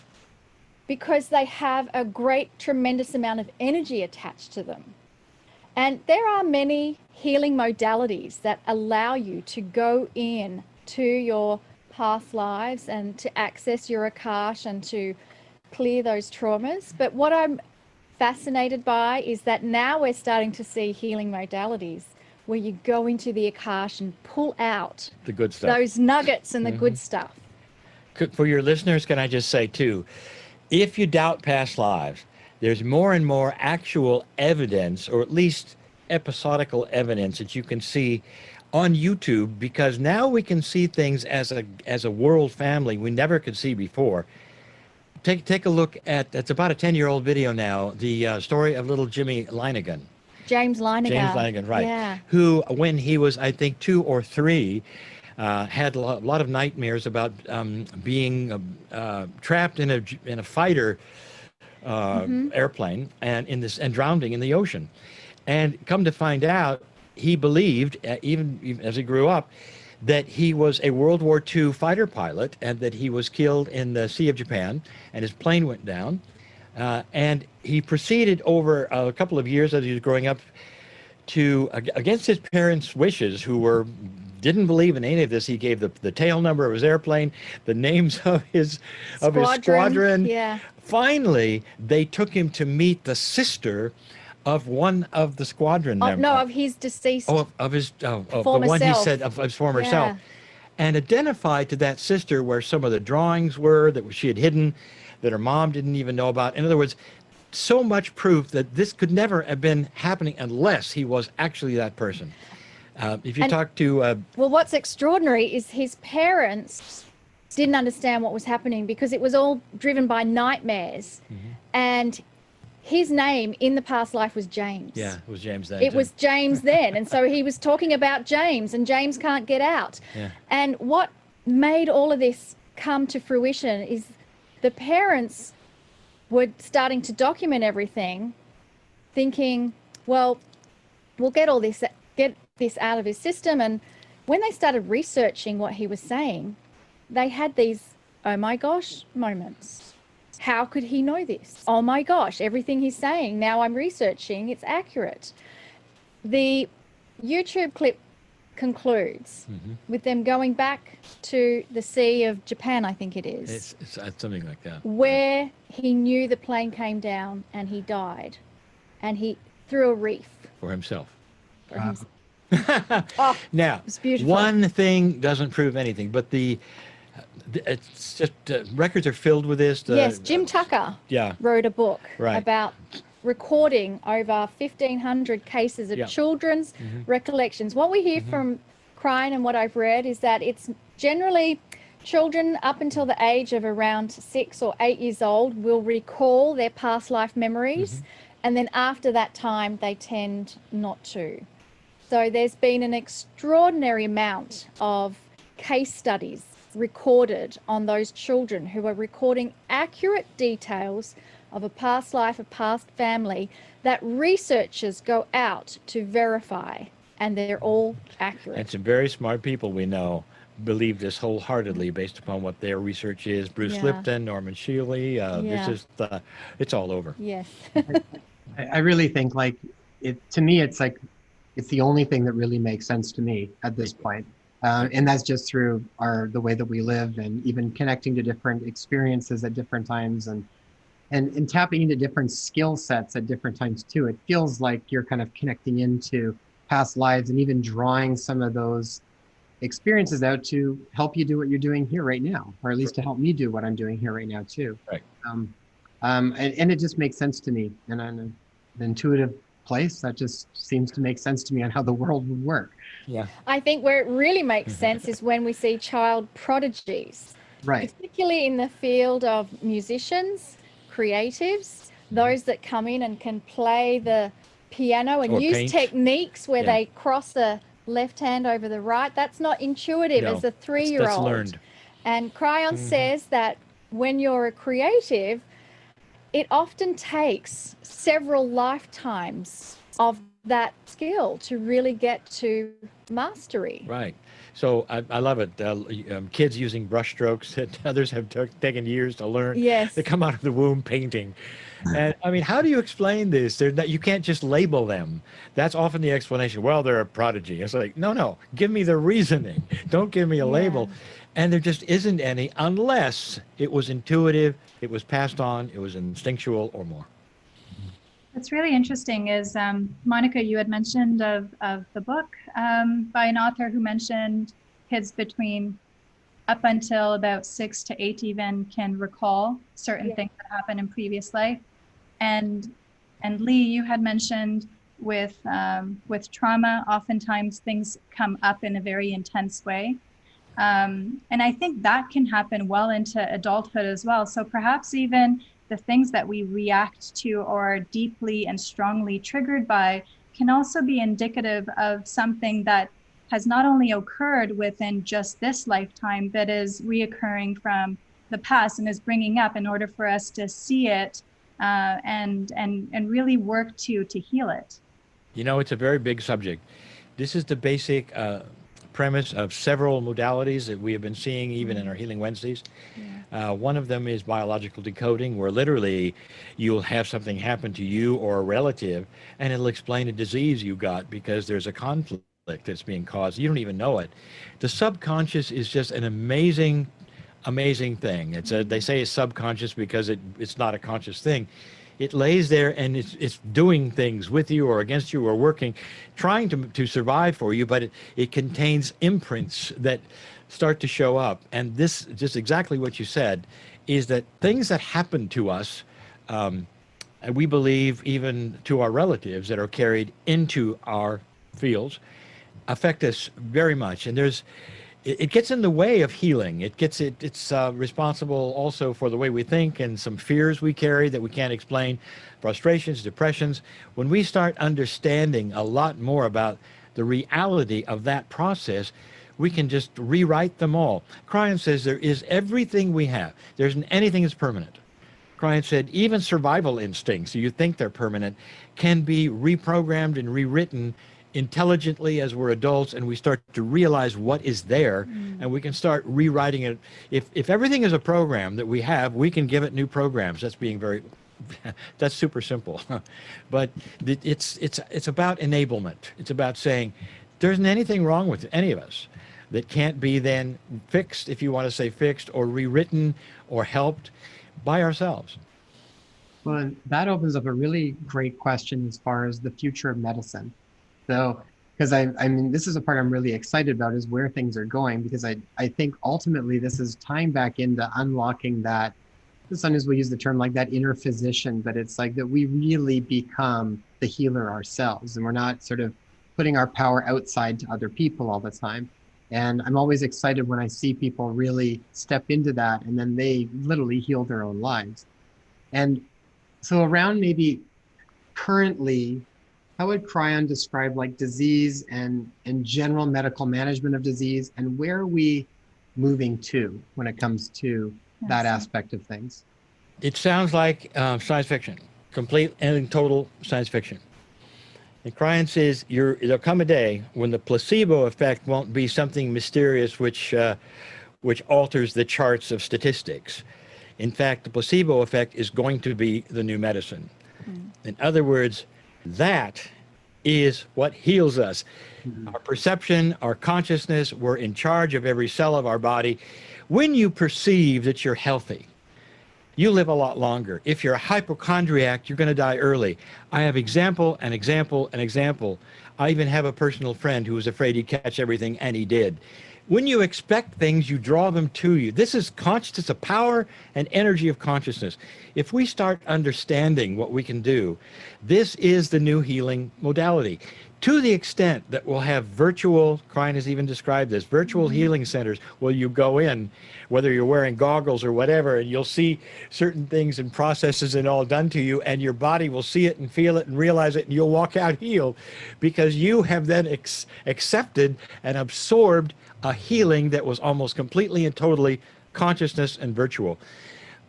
because they have a great, tremendous amount of energy attached to them. And there are many healing modalities that allow you to go in to your past lives and to access your Akash and to clear those traumas. But what I'm fascinated by is that now we're starting to see healing modalities where you go into the Akash and pull out The good stuff. those nuggets and the good stuff. For your listeners, can I just say too, if you doubt past lives, there's more and more actual evidence, or at least episodical evidence, that you can see on YouTube, because now we can see things as a world family we never could see before. Take a look at, it's about a 10-year-old video now, the story of little Jimmy Linigan. James Linigan. James Linigan, right. Yeah. Who, when he was, I think, 2 or 3, had a lot of nightmares about being trapped in a fighter airplane and drowning in the ocean. And come to find out, he believed, even as he grew up, that he was a World War II fighter pilot, and that he was killed in the Sea of Japan, and his plane went down. And he proceeded over a couple of years as he was growing up to, against his parents' wishes, who didn't believe in any of this. He gave the tail number of his airplane, the names of his squadron. Yeah. Finally, they took him to meet the sister of one of the squadron members. No, of his deceased. Of the one self. he said of his former Yeah. self, and identified to that sister where some of the drawings were that she had hidden, that her mom didn't even know about. In other words, so much proof that this could never have been happening unless he was actually that person. If you talk to Well, what's extraordinary is his parents didn't understand what was happening because it was all driven by nightmares. And his name in the past life was James. yeah, it was James then. It was James then. And so he was talking about James, and James can't get out. Yeah. And what made all of this come to fruition is the parents were starting to document everything, thinking, well, we'll get this out of his system. And when they started researching what he was saying, they had these, oh my gosh, moments. How could he know this? Oh my gosh, everything he's saying, now I'm researching, it's accurate. The YouTube clip concludes with them going back to the Sea of Japan, I think it is. It's something like that. Where he knew the plane came down and he died. And he threw a reef. For himself. For himself. Oh, Now, it's beautiful. one thing doesn't prove anything, but it's just records are filled with this. Yes, Jim Tucker Yeah. wrote a book Right. about recording over 1,500 cases of children's recollections. What we hear from Kryon and what I've read is that it's generally children up until the age of around 6 or 8 years old will recall their past life memories, and then after that time they tend not to. So there's been an extraordinary amount of case studies recorded on those children who are recording accurate details of a past life, a past family, that researchers go out to verify, and they're all accurate. And some very smart people we know believe this wholeheartedly based upon what their research is. Bruce Lipton, Norman Shealy, this is it's all over. Yes. I really think like to me, it's like, it's the only thing that really makes sense to me at this point. And that's just through the way that we live, and even connecting to different experiences at different times, and tapping into different skill sets at different times too. It feels like you're kind of connecting into past lives, and even drawing some of those experiences out to help you do what you're doing here right now, or at least to help me do what I'm doing here right now too. Right. And it just makes sense to me, and on an intuitive place that just seems to make sense to me on how the world would work. Yeah. I think where it really makes sense is when we see child prodigies, Right. particularly in the field of musicians, creatives, those that come in and can play the piano and Or use paint. techniques where they cross the left hand over the right. That's not intuitive as a 3-year-old. That's learned. And Kryon says that when you're a creative, it often takes several lifetimes of that skill to really get to mastery. Right. So I love it. Kids using brush strokes that others have taken years to learn. Yes. They come out of the womb painting. And I mean, how do you explain this? You can't just label them. That's often the explanation. Well, they're a prodigy. It's like, no, give me the reasoning. Don't give me a label. And there just isn't any unless it was intuitive, it was passed on, it was instinctual or more. What's really interesting is, Monika, you had mentioned of the book by an author who mentioned kids between up until about 6 to 8 even can recall certain things that happened in previous life. And Lee, you had mentioned with trauma, oftentimes things come up in a very intense way. And I think that can happen well into adulthood as well. So perhaps even the things that we react to or are deeply and strongly triggered by can also be indicative of something that has not only occurred within just this lifetime, but is reoccurring from the past and is bringing up in order for us to see it and really work to heal it. You know, it's a very big subject. This is the basic premise of several modalities that we have been seeing even in our Healing Wednesdays. One of them is biological decoding, where literally you'll have something happen to you or a relative, and it'll explain a disease you got because there's a conflict that's being caused. You don't even know it. The subconscious is just an amazing thing. They say it's subconscious because it's not a conscious thing. It lays there and it's doing things with you or against you or working, trying to survive for you, but it contains imprints that start to show up. And this, just exactly what you said, is that things that happen to us, and we believe even to our relatives that are carried into our fields, affect us very much. And it gets in the way of healing. It's responsible also for the way we think and some fears we carry that we can't explain, frustrations, depressions. When we start understanding a lot more about the reality of that process, we can just rewrite them all. Kryon says there is everything we have. There isn't anything that's permanent. Kryon said even survival instincts, so you think they're permanent, can be reprogrammed and rewritten intelligently as we're adults, and we start to realize what is there, and we can start rewriting it. If everything is a program that we have, we can give it new programs. That's being very that's super simple. But it's about enablement. It's about saying there isn't anything wrong with any of us that can't be then fixed, if you want to say fixed, or rewritten or helped by ourselves. Well, that opens up a really great question as far as the future of medicine. So, because I mean, this is a part I'm really excited about, is where things are going, because I think ultimately this is tying back into unlocking that sometimes we use the term like that inner physician, but it's like that we really become the healer ourselves, and we're not sort of putting our power outside to other people all the time. And I'm always excited when I see people really step into that, and then they literally heal their own lives. And so around maybe currently, how would Kryon describe like disease and general medical management of disease, and where are we moving to when it comes to that aspect of things? It sounds like science fiction, complete and total science fiction. And Kryon says there'll come a day when the placebo effect won't be something mysterious which alters the charts of statistics. In fact, the placebo effect is going to be the new medicine. In other words, that is what heals us. Our perception, our consciousness, we're in charge of every cell of our body. When you perceive that you're healthy, you live a lot longer. If you're a hypochondriac, you're going to die early. I have example and example and example. I even have a personal friend who was afraid he'd catch everything, and he did. When you expect things, you draw them to you. This is consciousness, the power and energy of consciousness. If we start understanding what we can do, this is the new healing modality. To the extent that we'll have virtual, Kryon has even described this, virtual healing centers where you go in, whether you're wearing goggles or whatever, and you'll see certain things and processes and all done to you, and your body will see it and feel it and realize it, and you'll walk out healed because you have then accepted and absorbed a healing that was almost completely and totally consciousness and virtual.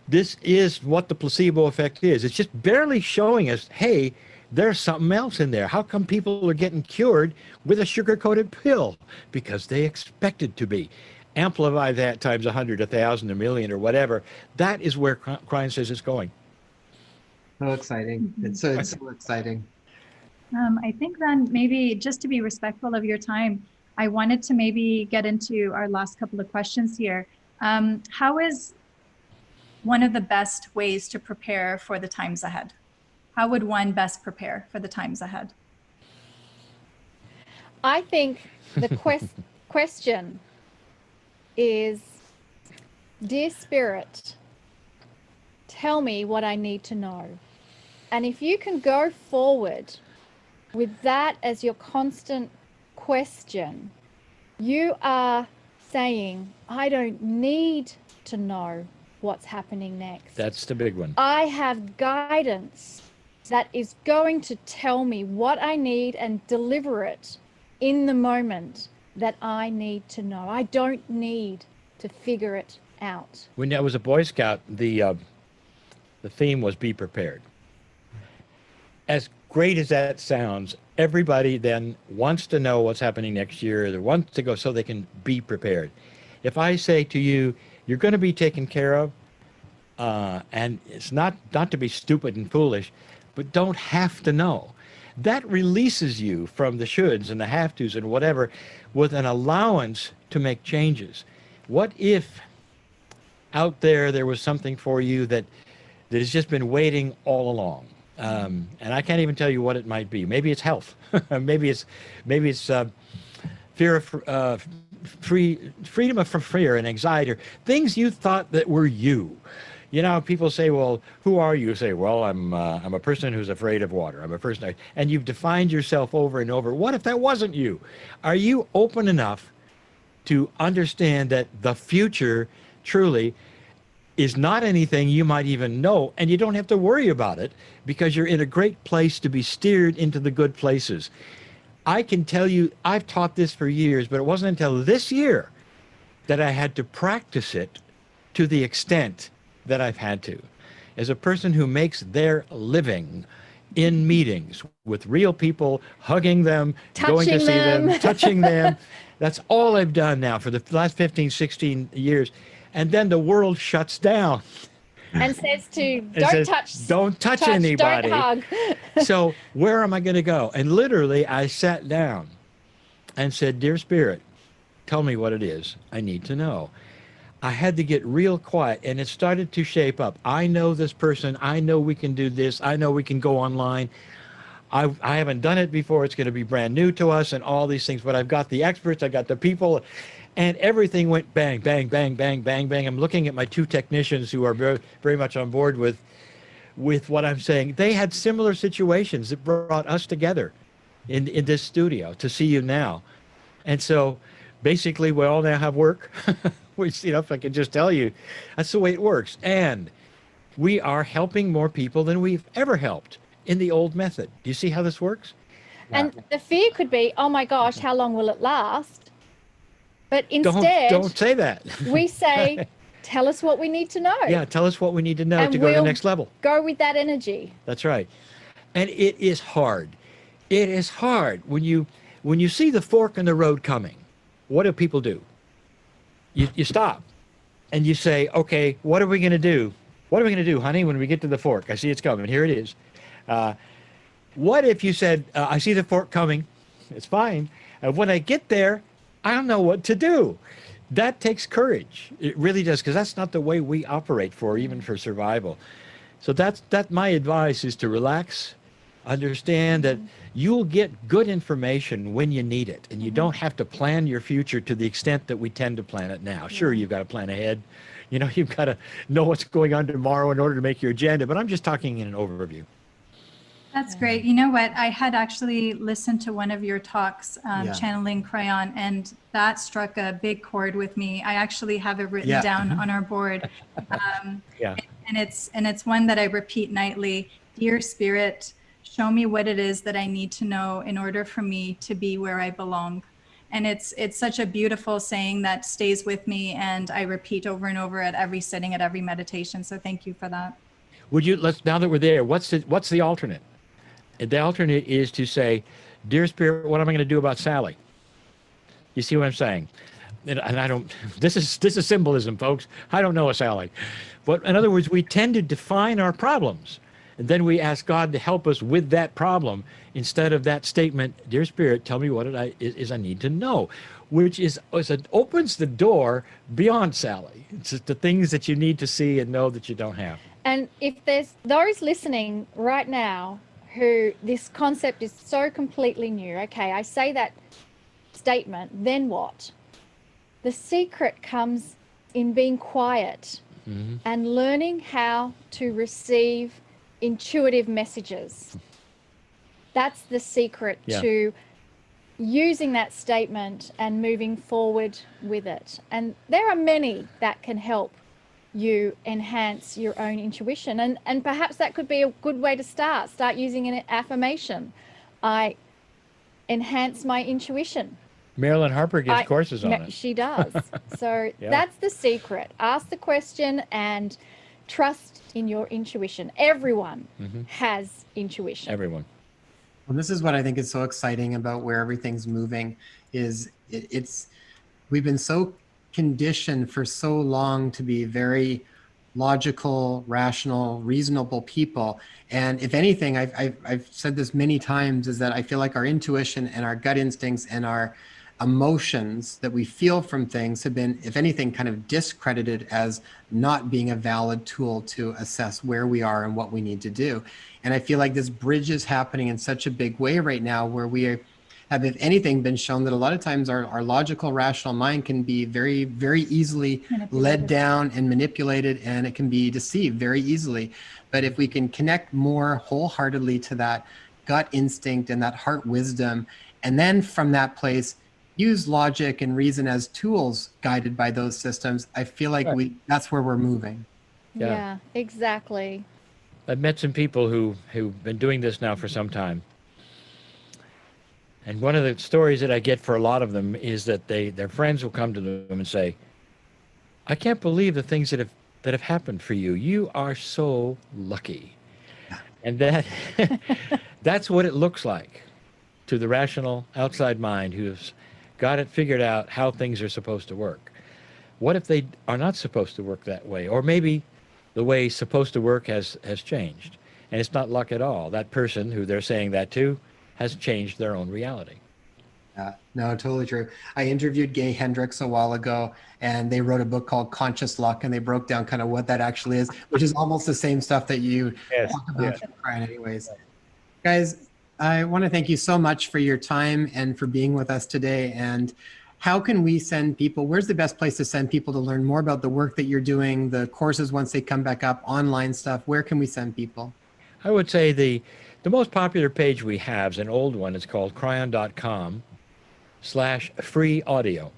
This is what the placebo effect is. It's just barely showing us, hey, there's something else in there. How come people are getting cured with a sugar-coated pill? Because they expected to be. Amplify that times 100, 1,000, a million, or whatever. That is where Kryon says it's going. So exciting. It's so exciting. I think then maybe just to be respectful of your time, I wanted to maybe get into our last couple of questions here. How is one of the best ways to prepare for the times ahead? How would one best prepare for the times ahead? I think the question is, dear Spirit, tell me what I need to know. And if you can go forward with that as your constant question, you are saying, I don't need to know what's happening next. That's the big one. I have guidance that is going to tell me what I need and deliver it in the moment that I need to know. I don't need to figure it out. When I was a Boy Scout, the theme was be prepared. As great as that sounds, everybody then wants to know what's happening next year. They want to go so they can be prepared. If I say to you, you're going to be taken care of, and it's not to be stupid and foolish, but don't have to know. That releases you from the shoulds and the have tos and whatever, with an allowance to make changes. What if out there was something for you that has just been waiting all along? And I can't even tell you what it might be. Maybe it's health. maybe it's fear of freedom from fear and anxiety, or things you thought that were you. You know, people say, well, who are you? You say, well, I'm a person who's afraid of water. I'm a person, and you've defined yourself over and over. What if that wasn't you? Are you open enough to understand that the future truly is not anything you might even know, and you don't have to worry about it because you're in a great place to be steered into the good places? I can tell you, I've taught this for years, but it wasn't until this year that I had to practice it to the extent that I've had to. As a person who makes their living in meetings with real people, hugging them, going to see them, touching them, that's all I've done now for the last 15, 16 years. And then the world shuts down. And says don't touch anybody. Don't hug. So where am I going to go? And literally I sat down and said, dear Spirit, tell me what it is I need to know. I had to get real quiet, and it started to shape up. I know this person. I know we can do this. I know we can go online. I haven't done it before. It's going to be brand new to us and all these things, but I've got the experts. I got the people. and everything went bang, bang, bang, bang, bang, bang. I'm looking at my two technicians who are very, very much on board with what I'm saying. They had similar situations that brought us together in this studio to see you now. And so basically we all now have work. Which, if I could just tell you, that's the way it works. And we are helping more people than we've ever helped in the old method. Do you see how this works? And the fear could be, oh my gosh, how long will it last? But Don't instead, say that. we say, tell us what we need to know. Yeah, tell us what we need to know And to go to the we'll next level. Go with that energy. That's right. And it is hard. It is hard when you see the fork in the road coming. What do people do? You stop and you say, okay, what are we going to do? What are we going to do, honey, when we get to the fork? I see it's coming. Here it is. What if you said, I see the fork coming. It's fine. When I get there, I don't know what to do. That takes courage. It really does, because that's not the way we operate even for survival. So that's my advice is to relax, understand that you'll get good information when you need it, and you don't have to plan your future to the extent that we tend to plan it now. Sure, you've got to plan ahead. You've got to know what's going on tomorrow in order to make your agenda, but I'm just talking in an overview. That's great. You know what? I had actually listened to one of your talks, channeling Kryon, and that struck a big chord with me. I actually have it written down on our board. And it's one that I repeat nightly. Dear Spirit, show me what it is that I need to know in order for me to be where I belong. And it's such a beautiful saying that stays with me, and I repeat over and over at every sitting, at every meditation. So thank you for that. Now that we're there, what's the alternate? The alternate is to say, dear Spirit, what am I going to do about Sally? You see what I'm saying? And I don't, this is symbolism, folks. I don't know a Sally. But in other words, we tend to define our problems. And then we ask God to help us with that problem instead of that statement, dear Spirit, tell me what I need to know, which opens the door beyond Sally. It's just the things that you need to see and know that you don't have. And if there's those listening right now who this concept is so completely new, okay, I say that statement, then what? The secret comes in being quiet and learning how to receive intuitive messages. That's the secret to using that statement and moving forward with it. And there are many that can help you enhance your own intuition. And perhaps that could be a good way to start using an affirmation. I enhance my intuition. Marilyn Harper gives courses on it. She does. So that's the secret. Ask the question and trust in your intuition. Everyone has intuition. Everyone. Well, this is what I think is so exciting about where everything's moving is we've been so conditioned for so long to be very logical, rational, reasonable people. And if anything, I've said this many times, is that I feel like our intuition and our gut instincts and our emotions that we feel from things have been, if anything, kind of discredited as not being a valid tool to assess where we are and what we need to do. And I feel like this bridge is happening in such a big way right now, where we have, if anything, been shown that a lot of times our logical, rational mind can be very, very easily led down and manipulated, and it can be deceived very easily. But if we can connect more wholeheartedly to that gut instinct and that heart wisdom, and then from that place, use logic and reason as tools guided by those systems, I feel like that's where we're moving. Yeah, exactly. I've met some people who've been doing this now for some time. And one of the stories that I get for a lot of them is that their friends will come to them and say, I can't believe the things that have happened for you. You are so lucky. And that's what it looks like to the rational outside mind who's got it figured out how things are supposed to work. What if they are not supposed to work that way? Or maybe the way supposed to work has changed, and it's not luck at all. That person who they're saying that to has changed their own reality. No, totally true. I interviewed Gay Hendricks a while ago, and they wrote a book called Conscious Luck, and they broke down kind of what that actually is, which is almost the same stuff that you talk about anyways. Guys, I want to thank you so much for your time and for being with us today. And how can we send people? Where's the best place to send people to learn more about the work that you're doing, the courses once they come back up, online stuff? Where can we send people? I would say the most popular page we have is an old one. It's called Kryon.com/free audio.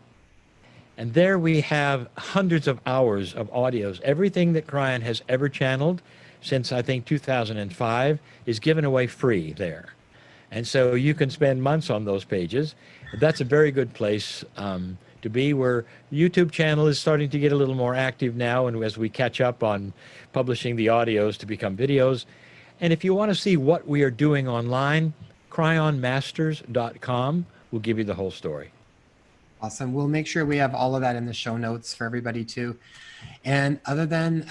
And there we have hundreds of hours of audios. Everything that Kryon has ever channeled since, I think, 2005 is given away free there. And so you can spend months on those pages. That's a very good place to be, where the YouTube channel is starting to get a little more active now, and as we catch up on publishing the audios to become videos. And if you want to see what we are doing online, cryonmasters.com will give you the whole story. Awesome. We'll make sure we have all of that in the show notes for everybody too. And other than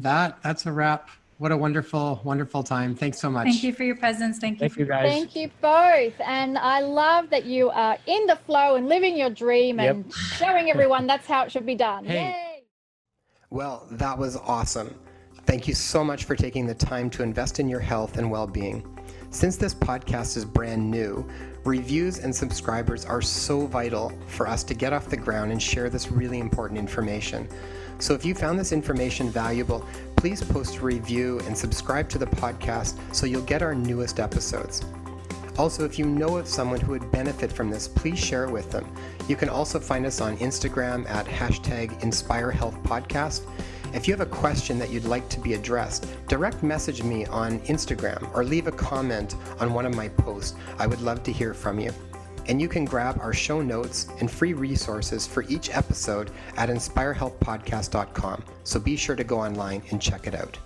that, that's a wrap. What a wonderful, wonderful time. Thanks so much. Thank you for your presence. Thank you, guys. Thank you both. And I love that you are in the flow and living your dream and showing everyone that's how it should be done. Hey. Yay! Well, that was awesome. Thank you so much for taking the time to invest in your health and well-being. Since this podcast is brand new, reviews and subscribers are so vital for us to get off the ground and share this really important information. So if you found this information valuable, please post a review and subscribe to the podcast so you'll get our newest episodes. Also, if you know of someone who would benefit from this, please share it with them. You can also find us on Instagram at #InspireHealthPodcast. If you have a question that you'd like to be addressed, direct message me on Instagram or leave a comment on one of my posts. I would love to hear from you. And you can grab our show notes and free resources for each episode at inspirehealthpodcast.com. So be sure to go online and check it out.